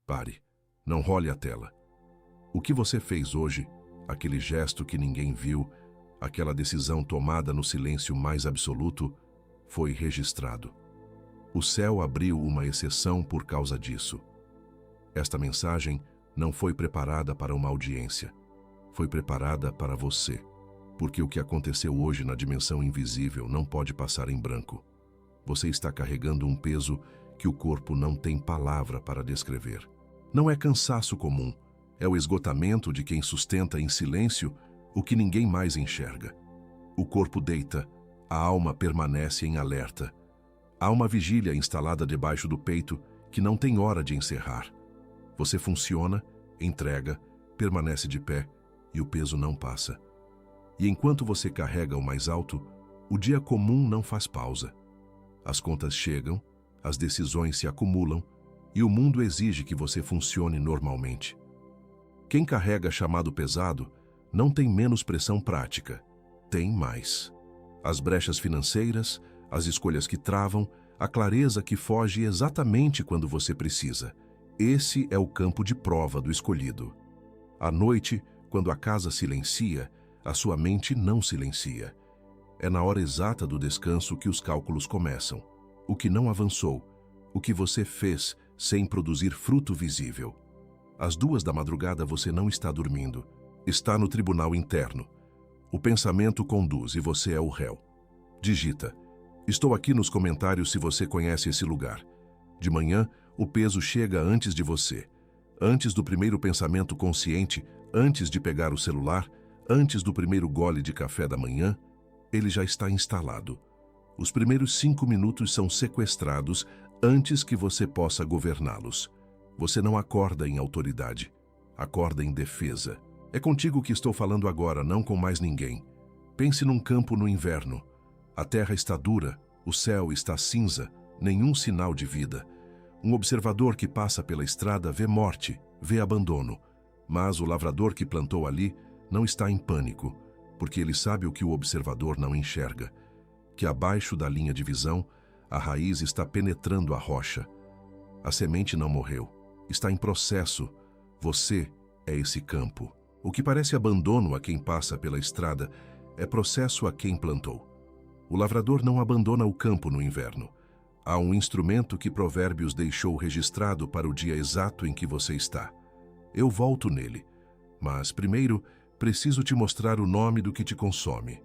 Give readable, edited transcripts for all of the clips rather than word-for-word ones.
Pare. Não role a tela. O que você fez hoje, aquele gesto que ninguém viu, aquela decisão tomada no silêncio mais absoluto, foi registrado. O céu abriu uma exceção por causa disso. Esta mensagem não foi preparada para uma audiência. Foi preparada para você, porque o que aconteceu hoje na dimensão invisível não pode passar em branco. Você está carregando um peso que o corpo não tem palavra para descrever. Não é cansaço comum, é o esgotamento de quem sustenta em silêncio o que ninguém mais enxerga. O corpo deita, a alma permanece em alerta. Há uma vigília instalada debaixo do peito que não tem hora de encerrar. Você funciona, entrega, permanece de pé e o peso não passa. E enquanto você carrega o mais alto, o dia comum não faz pausa. As contas chegam, as decisões se acumulam e o mundo exige que você funcione normalmente. Quem carrega chamado pesado não tem menos pressão prática, tem mais. As brechas financeiras, as escolhas que travam, a clareza que foge exatamente quando você precisa. Esse é o campo de prova do escolhido. À noite, quando a casa silencia, a sua mente não silencia. É na hora exata do descanso que os cálculos começam. O que não avançou, o que você fez sem produzir fruto visível. Às 2 da madrugada você não está dormindo. Está no tribunal interno. O pensamento conduz e você é o réu. Digita. Estou aqui nos comentários se você conhece esse lugar. De manhã, o peso chega antes de você. Antes do primeiro pensamento consciente, antes de pegar o celular, antes do primeiro gole de café da manhã, ele já está instalado. Os primeiros 5 minutos são sequestrados antes que você possa governá-los. Você não acorda em autoridade, acorda em defesa. É contigo que estou falando agora, não com mais ninguém. Pense num campo no inverno. A terra está dura, o céu está cinza, nenhum sinal de vida. Um observador que passa pela estrada vê morte, vê abandono. Mas o lavrador que plantou ali não está em pânico, porque ele sabe o que o observador não enxerga. Que abaixo da linha de visão, a raiz está penetrando a rocha. A semente não morreu, está em processo. Você é esse campo. O que parece abandono a quem passa pela estrada é processo a quem plantou. O lavrador não abandona o campo no inverno. Há um instrumento que Provérbios deixou registrado para o dia exato em que você está. Eu volto nele, mas primeiro preciso te mostrar o nome do que te consome.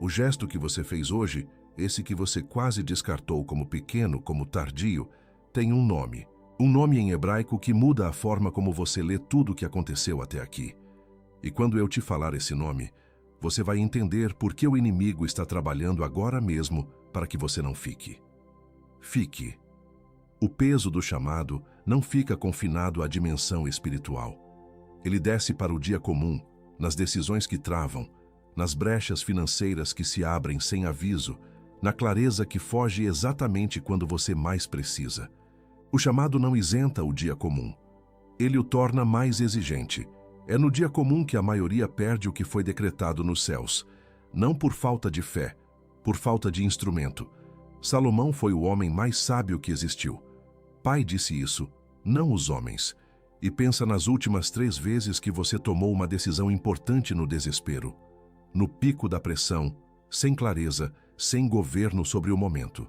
O gesto que você fez hoje, esse que você quase descartou como pequeno, como tardio, tem um nome. Um nome em hebraico que muda a forma como você lê tudo o que aconteceu até aqui. E quando eu te falar esse nome, você vai entender por que o inimigo está trabalhando agora mesmo para que você não fique. Fique. O peso do chamado não fica confinado à dimensão espiritual. Ele desce para o dia comum, nas decisões que travam, nas brechas financeiras que se abrem sem aviso, na clareza que foge exatamente quando você mais precisa. O chamado não isenta o dia comum. Ele o torna mais exigente. É no dia comum que a maioria perde o que foi decretado nos céus, não por falta de fé, por falta de instrumento. Salomão foi o homem mais sábio que existiu. Pai disse isso, não os homens. E pensa nas últimas 3 vezes que você tomou uma decisão importante no desespero, no pico da pressão, sem clareza, sem governo sobre o momento.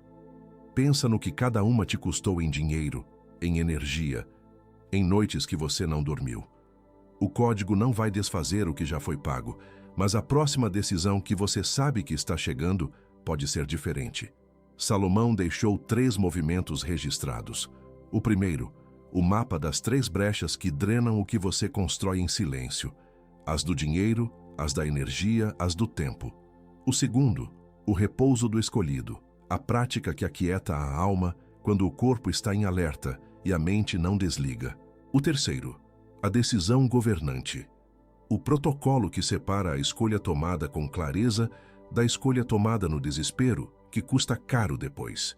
Pensa no que cada uma te custou em dinheiro, em energia, em noites que você não dormiu. O código não vai desfazer o que já foi pago, mas a próxima decisão que você sabe que está chegando pode ser diferente. Salomão deixou 3 movimentos registrados. O primeiro, o mapa das 3 brechas que drenam o que você constrói em silêncio. As do dinheiro, as da energia, as do tempo. O segundo, o repouso do escolhido. A prática que aquieta a alma quando o corpo está em alerta e a mente não desliga. O terceiro, a decisão governante. O protocolo que separa a escolha tomada com clareza da escolha tomada no desespero, que custa caro depois.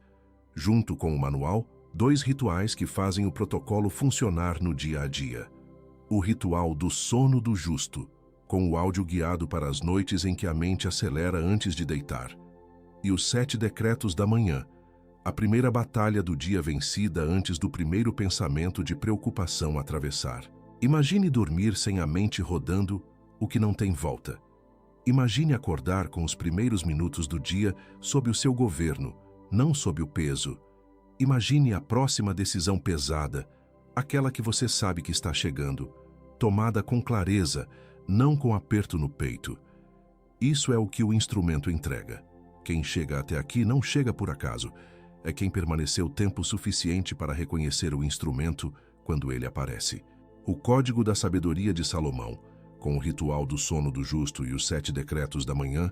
Junto com o manual, 2 rituais que fazem o protocolo funcionar no dia a dia. O ritual do sono do justo, com o áudio guiado para as noites em que a mente acelera antes de deitar. E os 7 decretos da manhã, A primeira batalha do dia vencida antes do primeiro pensamento de preocupação atravessar. Imagine dormir sem a mente rodando o que não tem volta. Imagine acordar com os primeiros minutos do dia sob o seu governo, não sob o peso. Imagine a próxima decisão pesada, aquela que você sabe que está chegando, tomada com clareza, não com aperto no peito. Isso é o que o instrumento entrega. Quem chega até aqui não chega por acaso. É quem permaneceu tempo suficiente para reconhecer o instrumento quando ele aparece. O Código da Sabedoria de Salomão, com o ritual do sono do justo e os 7 decretos da manhã,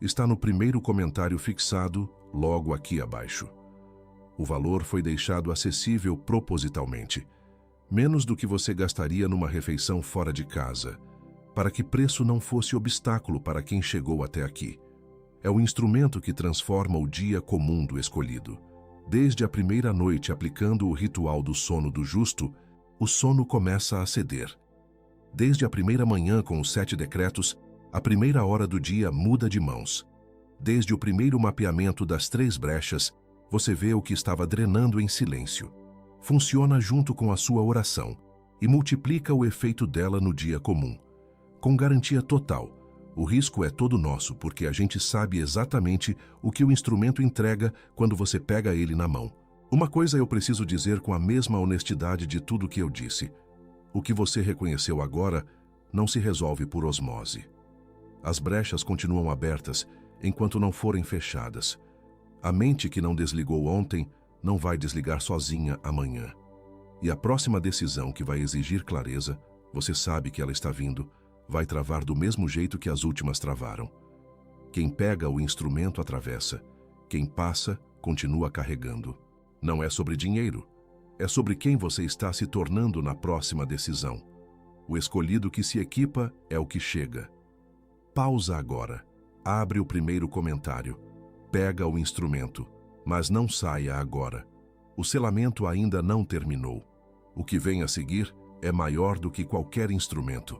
está no primeiro comentário fixado logo aqui abaixo. O valor foi deixado acessível propositalmente, menos do que você gastaria numa refeição fora de casa, para que preço não fosse obstáculo para quem chegou até aqui. É o instrumento que transforma o dia comum do escolhido. Desde a primeira noite aplicando o ritual do sono do justo, o sono começa a ceder. Desde a primeira manhã com os 7 decretos, a primeira hora do dia muda de mãos. Desde o primeiro mapeamento das 3 brechas, você vê o que estava drenando em silêncio. Funciona junto com a sua oração e multiplica o efeito dela no dia comum. Com garantia total, o risco é todo nosso porque a gente sabe exatamente o que o instrumento entrega quando você pega ele na mão. Uma coisa eu preciso dizer com a mesma honestidade de tudo que eu disse. O que você reconheceu agora não se resolve por osmose. As brechas continuam abertas enquanto não forem fechadas. A mente que não desligou ontem não vai desligar sozinha amanhã. E a próxima decisão que vai exigir clareza, você sabe que ela está vindo, vai travar do mesmo jeito que as últimas travaram. Quem pega o instrumento atravessa, quem passa continua carregando. Não é sobre dinheiro, é sobre quem você está se tornando na próxima decisão. O escolhido que se equipa é o que chega. Pausa agora, abre o primeiro comentário, pega o instrumento, mas não saia agora. O selamento ainda não terminou. O que vem a seguir é maior do que qualquer instrumento.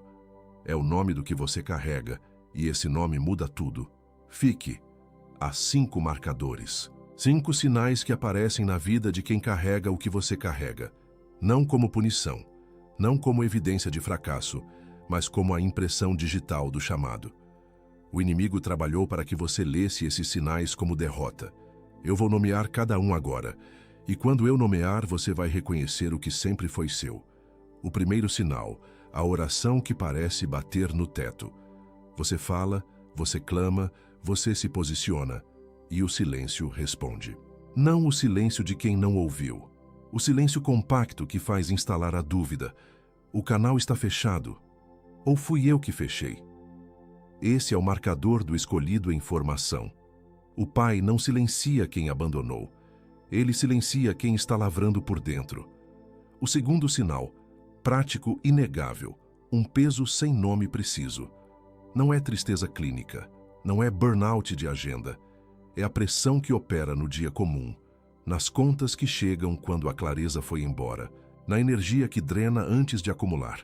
É o nome do que você carrega, e esse nome muda tudo. Fique. Há 5 marcadores. 5 sinais que aparecem na vida de quem carrega o que você carrega. Não como punição, não como evidência de fracasso, mas como a impressão digital do chamado. O inimigo trabalhou para que você lesse esses sinais como derrota. Eu vou nomear cada um agora, e quando eu nomear, você vai reconhecer o que sempre foi seu. O primeiro sinal, a oração que parece bater no teto. Você fala, você clama, você se posiciona, e o silêncio responde. Não o silêncio de quem não ouviu. O silêncio compacto que faz instalar a dúvida. O canal está fechado. Ou fui eu que fechei? Esse é o marcador do escolhido em formação. O Pai não silencia quem abandonou. Ele silencia quem está lavrando por dentro. O segundo sinal, prático inegável, um peso sem nome preciso. Não é tristeza clínica, não é burnout de agenda. É a pressão que opera no dia comum, nas contas que chegam quando a clareza foi embora, na energia que drena antes de acumular,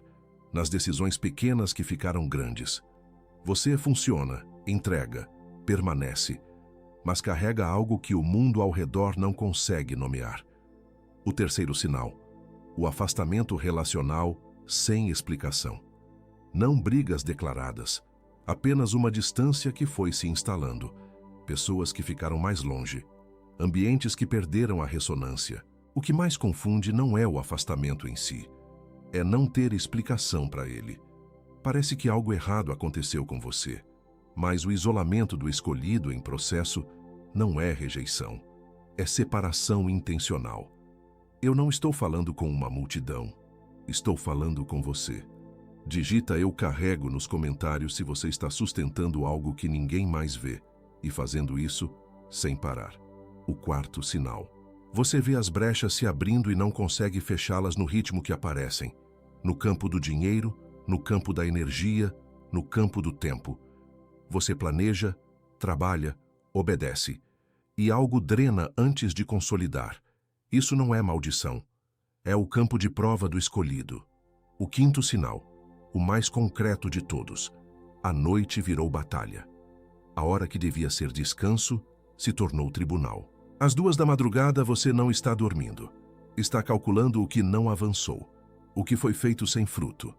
nas decisões pequenas que ficaram grandes. Você funciona, entrega, permanece, mas carrega algo que o mundo ao redor não consegue nomear. O terceiro sinal, o afastamento relacional sem explicação. Não brigas declaradas, apenas uma distância que foi se instalando. Pessoas que ficaram mais longe, ambientes que perderam a ressonância. O que mais confunde não é o afastamento em si, é não ter explicação para ele. Parece que algo errado aconteceu com você, mas o isolamento do escolhido em processo não é rejeição, é separação intencional. Eu não estou falando com uma multidão, estou falando com você. Digita "eu carrego" nos comentários se você está sustentando algo que ninguém mais vê. E fazendo isso, sem parar. O quarto sinal. Você vê as brechas se abrindo e não consegue fechá-las no ritmo que aparecem. No campo do dinheiro, no campo da energia, no campo do tempo. Você planeja, trabalha, obedece. E algo drena antes de consolidar. Isso não é maldição. É o campo de prova do escolhido. O quinto sinal, o mais concreto de todos. A noite virou batalha. A hora que devia ser descanso se tornou tribunal. Às 2 da madrugada você não está dormindo. Está calculando o que não avançou, o que foi feito sem fruto.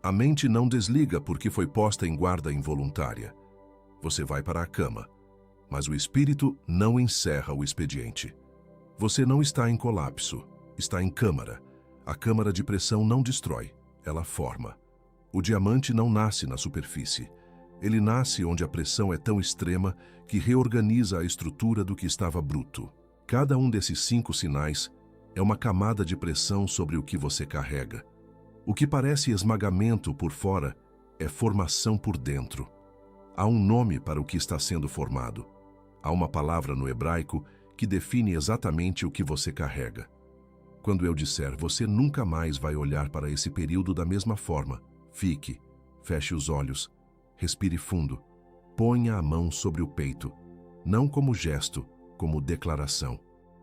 A mente não desliga porque foi posta em guarda involuntária. Você vai para a cama, mas o espírito não encerra o expediente. Você não está em colapso, está em câmara. A câmara de pressão não destrói, ela forma. O diamante não nasce na superfície. Ele nasce onde a pressão é tão extrema que reorganiza a estrutura do que estava bruto. Cada um desses 5 sinais é uma camada de pressão sobre o que você carrega. O que parece esmagamento por fora é formação por dentro. Há um nome para o que está sendo formado. Há uma palavra no hebraico que define exatamente o que você carrega. Quando eu disser, você nunca mais vai olhar para esse período da mesma forma. Fique, feche os olhos, respire fundo, ponha a mão sobre o peito, não como gesto, como declaração.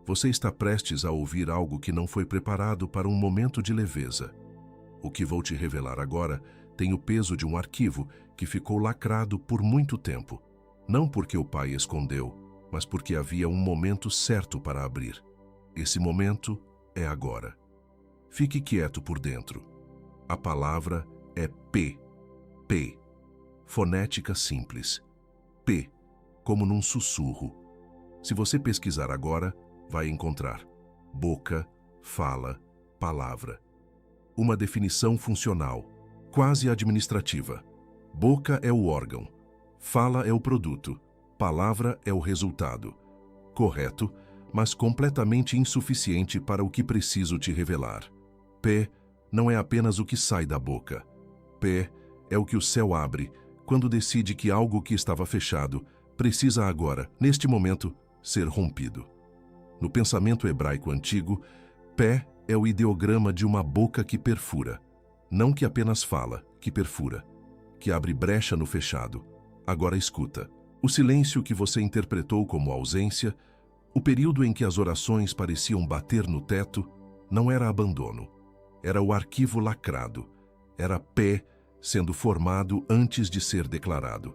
Você está prestes a ouvir algo que não foi preparado para um momento de leveza. O que vou te revelar agora tem o peso de um arquivo que ficou lacrado por muito tempo. Não porque o pai escondeu, mas porque havia um momento certo para abrir. Esse momento é agora. Fique quieto por dentro. A palavra é P. P. Fonética simples. P, como num sussurro. Se você pesquisar agora, vai encontrar boca, fala, palavra. Uma definição funcional, quase administrativa. Boca é o órgão, fala é o produto, palavra é o resultado. Correto, mas completamente insuficiente para o que preciso te revelar. P não é apenas o que sai da boca. P é o que o céu abre quando decide que algo que estava fechado precisa agora, neste momento, ser rompido. No pensamento hebraico antigo, pé é o ideograma de uma boca que perfura, não que apenas fala, que perfura, que abre brecha no fechado. Agora escuta. O silêncio que você interpretou como ausência, o período em que as orações pareciam bater no teto, não era abandono. Era o arquivo lacrado. Era pé sendo formado antes de ser declarado.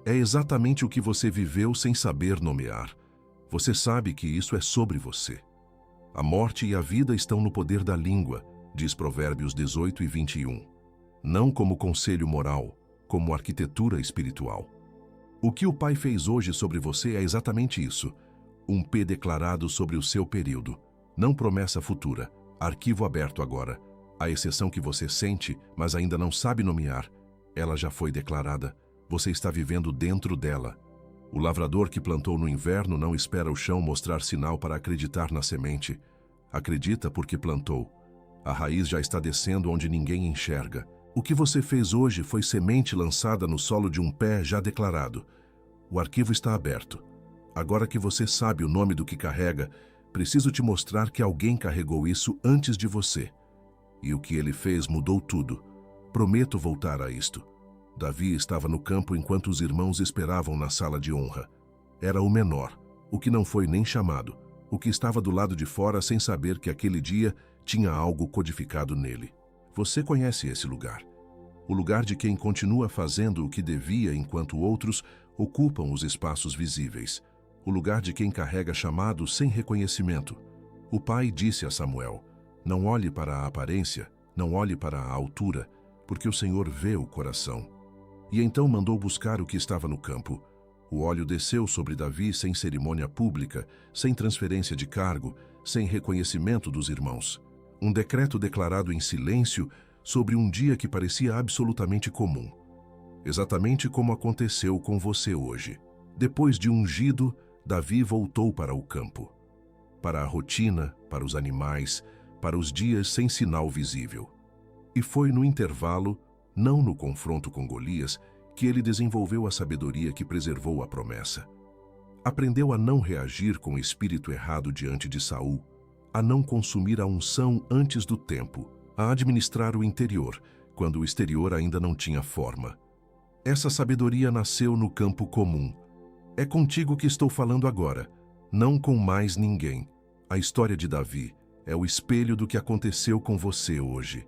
É exatamente o que você viveu sem saber nomear. Você sabe que isso é sobre você. A morte e a vida estão no poder da língua, diz Provérbios 18 e 21. Não como conselho moral, como arquitetura espiritual. O que o Pai fez hoje sobre você é exatamente isso. Um P declarado sobre o seu período. Não promessa futura, arquivo aberto agora. A exceção que você sente, mas ainda não sabe nomear, ela já foi declarada. Você está vivendo dentro dela. O lavrador que plantou no inverno não espera o chão mostrar sinal para acreditar na semente. Acredita porque plantou. A raiz já está descendo onde ninguém enxerga. O que você fez hoje foi semente lançada no solo de um pé já declarado. O arquivo está aberto. Agora que você sabe o nome do que carrega, preciso te mostrar que alguém carregou isso antes de você. E o que ele fez mudou tudo. Prometo voltar a isto. Davi estava no campo enquanto os irmãos esperavam na sala de honra. Era o menor, o que não foi nem chamado, o que estava do lado de fora sem saber que aquele dia tinha algo codificado nele. Você conhece esse lugar. O lugar de quem continua fazendo o que devia enquanto outros ocupam os espaços visíveis. O lugar de quem carrega chamado sem reconhecimento. O pai disse a Samuel: não olhe para a aparência, não olhe para a altura, porque o Senhor vê o coração. E então mandou buscar o que estava no campo. O óleo desceu sobre Davi sem cerimônia pública, sem transferência de cargo, sem reconhecimento dos irmãos. Um decreto declarado em silêncio sobre um dia que parecia absolutamente comum. Exatamente como aconteceu com você hoje. Depois de ungido, Davi voltou para o campo. Para a rotina, para os animais, para os dias sem sinal visível. E foi no intervalo, não no confronto com Golias, que ele desenvolveu a sabedoria que preservou a promessa. Aprendeu a não reagir com o espírito errado diante de Saul, a não consumir a unção antes do tempo, a administrar o interior, quando o exterior ainda não tinha forma. Essa sabedoria nasceu no campo comum. É contigo que estou falando agora, não com mais ninguém. A história de Davi é o espelho do que aconteceu com você hoje.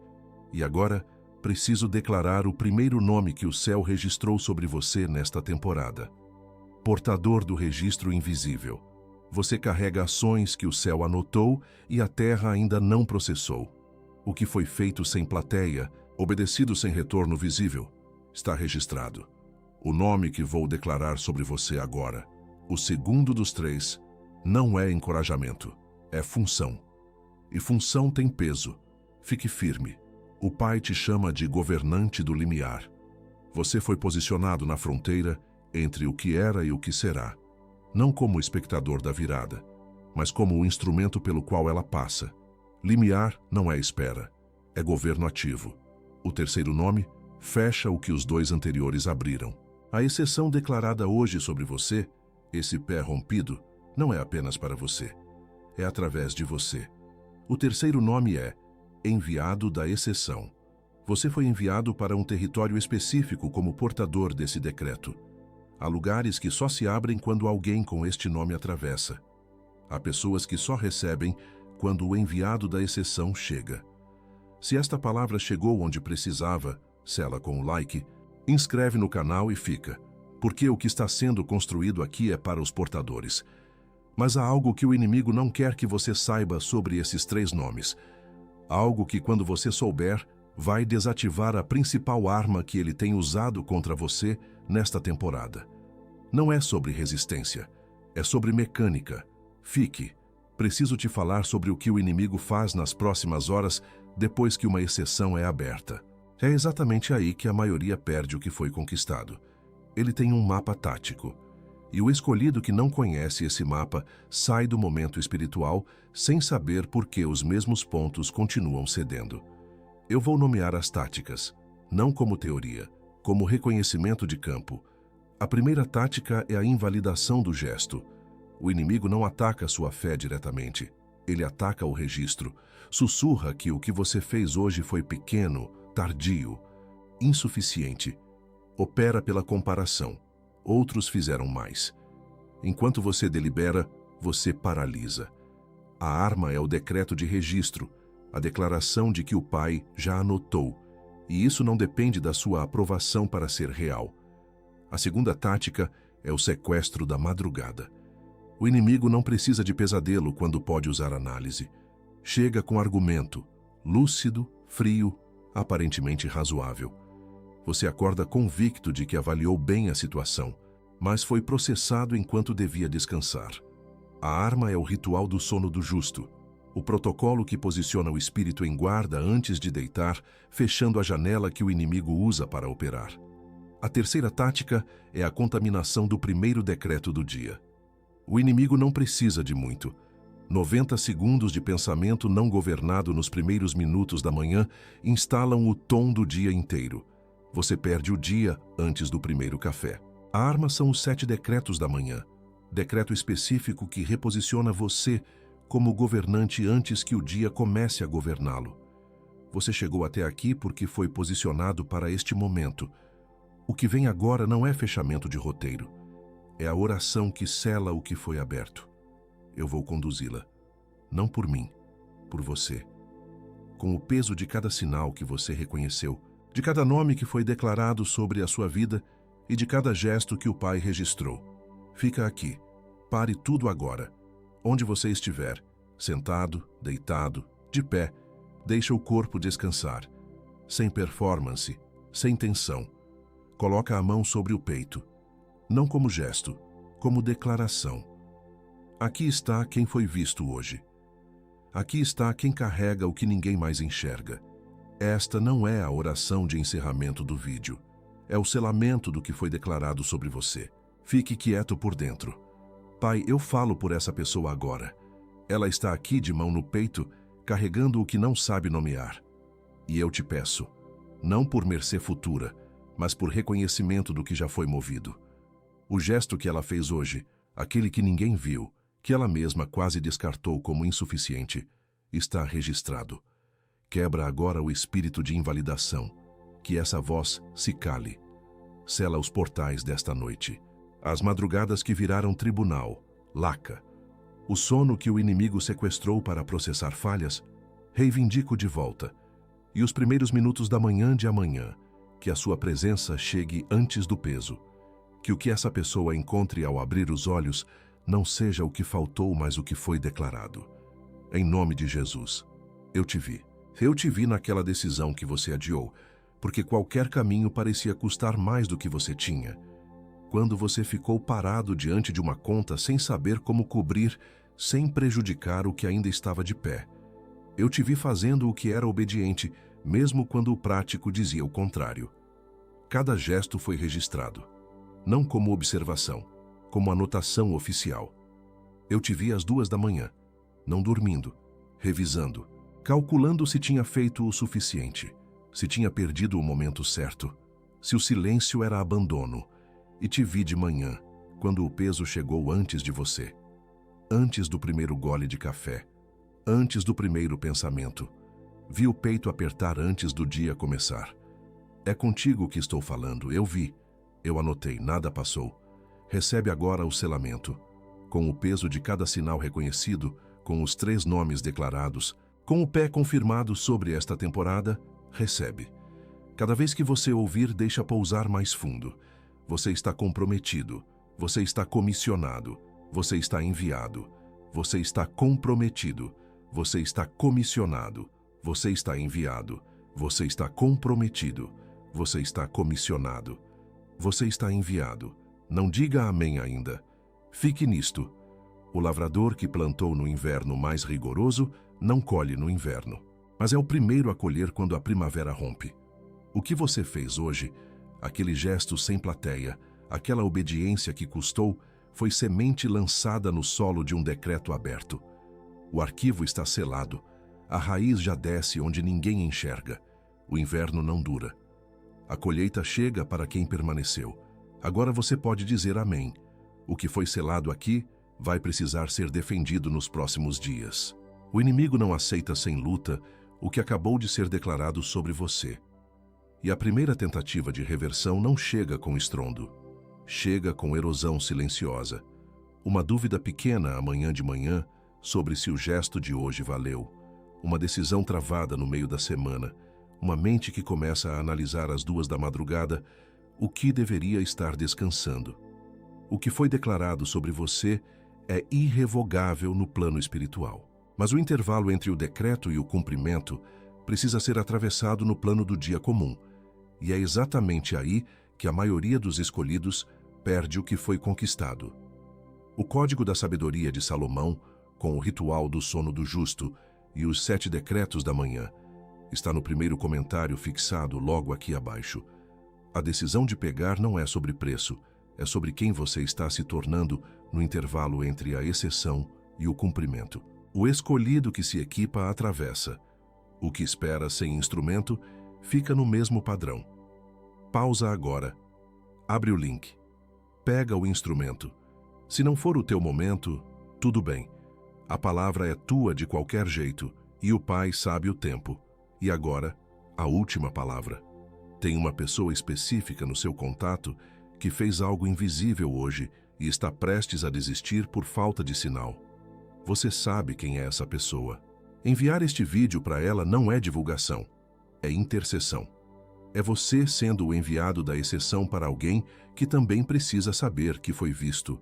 E agora, preciso declarar o primeiro nome que o céu registrou sobre você nesta temporada. Portador do registro invisível. Você carrega ações que o céu anotou e a terra ainda não processou. O que foi feito sem plateia, obedecido sem retorno visível, está registrado. O nome que vou declarar sobre você agora, o segundo dos três, não é encorajamento, é função. E função tem peso. Fique firme. O Pai te chama de governante do limiar. Você foi posicionado na fronteira entre o que era e o que será, não como espectador da virada, mas como o instrumento pelo qual ela passa. Limiar não é espera, é governo ativo. O terceiro nome fecha o que os dois anteriores abriram. A exceção declarada hoje sobre você, esse pé rompido, não é apenas para você, é através de você. O terceiro nome é enviado da exceção. Você foi enviado para um território específico como portador desse decreto. Há lugares que só se abrem quando alguém com este nome atravessa. Há pessoas que só recebem quando o enviado da exceção chega. Se esta palavra chegou onde precisava, sela com o like, inscreve no canal e fica, porque o que está sendo construído aqui é para os portadores. Mas há algo que o inimigo não quer que você saiba sobre esses três nomes. Algo que, quando você souber, vai desativar a principal arma que ele tem usado contra você nesta temporada. Não é sobre resistência, é sobre mecânica. Fique. Preciso te falar sobre o que o inimigo faz nas próximas horas depois que uma exceção é aberta. É exatamente aí que a maioria perde o que foi conquistado. Ele tem um mapa tático. E o escolhido que não conhece esse mapa sai do momento espiritual sem saber por que os mesmos pontos continuam cedendo. Eu vou nomear as táticas, não como teoria, como reconhecimento de campo. A primeira tática é a invalidação do gesto. O inimigo não ataca sua fé diretamente. Ele ataca o registro. Sussurra que o que você fez hoje foi pequeno, tardio, insuficiente. Opera pela comparação. Outros fizeram mais. Enquanto você delibera, você paralisa. A arma é o decreto de registro, a declaração de que o Pai já anotou, e isso não depende da sua aprovação para ser real. A segunda tática é o sequestro da madrugada. O inimigo não precisa de pesadelo quando pode usar análise. Chega com argumento, lúcido, frio, aparentemente razoável. Você acorda convicto de que avaliou bem a situação, mas foi processado enquanto devia descansar. A arma é o ritual do sono do justo, o protocolo que posiciona o espírito em guarda antes de deitar, fechando a janela que o inimigo usa para operar. A terceira tática é a contaminação do primeiro decreto do dia. O inimigo não precisa de muito. 90 segundos de pensamento não governado nos primeiros minutos da manhã instalam o tom do dia inteiro. Você perde o dia antes do primeiro café. A arma são os 7 decretos da manhã. Decreto específico que reposiciona você como governante antes que o dia comece a governá-lo. Você chegou até aqui porque foi posicionado para este momento. O que vem agora não é fechamento de roteiro. É a oração que sela o que foi aberto. Eu vou conduzi-la. Não por mim, por você. Com o peso de cada sinal que você reconheceu, de cada nome que foi declarado sobre a sua vida e de cada gesto que o Pai registrou. Fica aqui. Pare tudo agora. Onde você estiver, sentado, deitado, de pé, deixa o corpo descansar. Sem performance, sem tensão. Coloca a mão sobre o peito. Não como gesto, como declaração. Aqui está quem foi visto hoje. Aqui está quem carrega o que ninguém mais enxerga. Esta não é a oração de encerramento do vídeo. É o selamento do que foi declarado sobre você. Fique quieto por dentro. Pai, eu falo por essa pessoa agora. Ela está aqui de mão no peito, carregando o que não sabe nomear. E eu te peço, não por mercê futura, mas por reconhecimento do que já foi movido. O gesto que ela fez hoje, aquele que ninguém viu, que ela mesma quase descartou como insuficiente, está registrado. Quebra agora o espírito de invalidação, que essa voz se cale. Sela os portais desta noite. As madrugadas que viraram tribunal, laca. O sono que o inimigo sequestrou para processar falhas, reivindico de volta. E os primeiros minutos da manhã de amanhã, que a sua presença chegue antes do peso. Que o que essa pessoa encontre ao abrir os olhos não seja o que faltou, mas o que foi declarado. Em nome de Jesus, eu te vi. Eu te vi naquela decisão que você adiou, porque qualquer caminho parecia custar mais do que você tinha. Quando você ficou parado diante de uma conta sem saber como cobrir, sem prejudicar o que ainda estava de pé. Eu te vi fazendo o que era obediente, mesmo quando o prático dizia o contrário. Cada gesto foi registrado, não como observação, como anotação oficial. Eu te vi às 2 da manhã, não dormindo, revisando, calculando se tinha feito o suficiente, se tinha perdido o momento certo, se o silêncio era abandono, e te vi de manhã, quando o peso chegou antes de você, antes do primeiro gole de café, antes do primeiro pensamento. Vi o peito apertar antes do dia começar. É contigo que estou falando, eu vi, eu anotei, nada passou. Recebe agora o selamento, com o peso de cada sinal reconhecido, com os 3 nomes declarados, com o pé confirmado sobre esta temporada, recebe. Cada vez que você ouvir, deixa pousar mais fundo. Você está comprometido, você está comissionado, você está enviado, você está comprometido, você está comissionado, você está enviado, você está comprometido, você está comissionado, você está enviado. Não diga amém ainda. Fique nisto. O lavrador que plantou no inverno mais rigoroso não colhe no inverno, mas é o primeiro a colher quando a primavera rompe. O que você fez hoje, aquele gesto sem plateia, aquela obediência que custou, foi semente lançada no solo de um decreto aberto. O arquivo está selado, a raiz já desce onde ninguém enxerga. O inverno não dura. A colheita chega para quem permaneceu. Agora você pode dizer amém. O que foi selado aqui vai precisar ser defendido nos próximos dias. O inimigo não aceita sem luta o que acabou de ser declarado sobre você. E a primeira tentativa de reversão não chega com estrondo. Chega com erosão silenciosa. Uma dúvida pequena amanhã de manhã sobre se o gesto de hoje valeu. Uma decisão travada no meio da semana. Uma mente que começa a analisar às 2 da madrugada o que deveria estar descansando. O que foi declarado sobre você é irrevogável no plano espiritual. Mas o intervalo entre o decreto e o cumprimento precisa ser atravessado no plano do dia comum. E é exatamente aí que a maioria dos escolhidos perde o que foi conquistado. O Código da Sabedoria de Salomão, com o ritual do sono do justo e os 7 decretos da manhã, está no primeiro comentário fixado logo aqui abaixo. A decisão de pegar não é sobre preço, é sobre quem você está se tornando no intervalo entre a exceção e o cumprimento. O escolhido que se equipa atravessa. O que espera sem instrumento fica no mesmo padrão. Pausa agora. Abre o link. Pega o instrumento. Se não for o teu momento, tudo bem. A palavra é tua de qualquer jeito e o Pai sabe o tempo. E agora, a última palavra. Tem uma pessoa específica no seu contato que fez algo invisível hoje e está prestes a desistir por falta de sinal. Você sabe quem é essa pessoa. Enviar este vídeo para ela não é divulgação, é intercessão. É você sendo o enviado da exceção para alguém que também precisa saber que foi visto.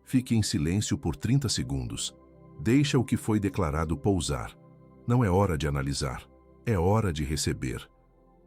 Fique em silêncio por 30 segundos. Deixa o que foi declarado pousar. Não é hora de analisar, é hora de receber.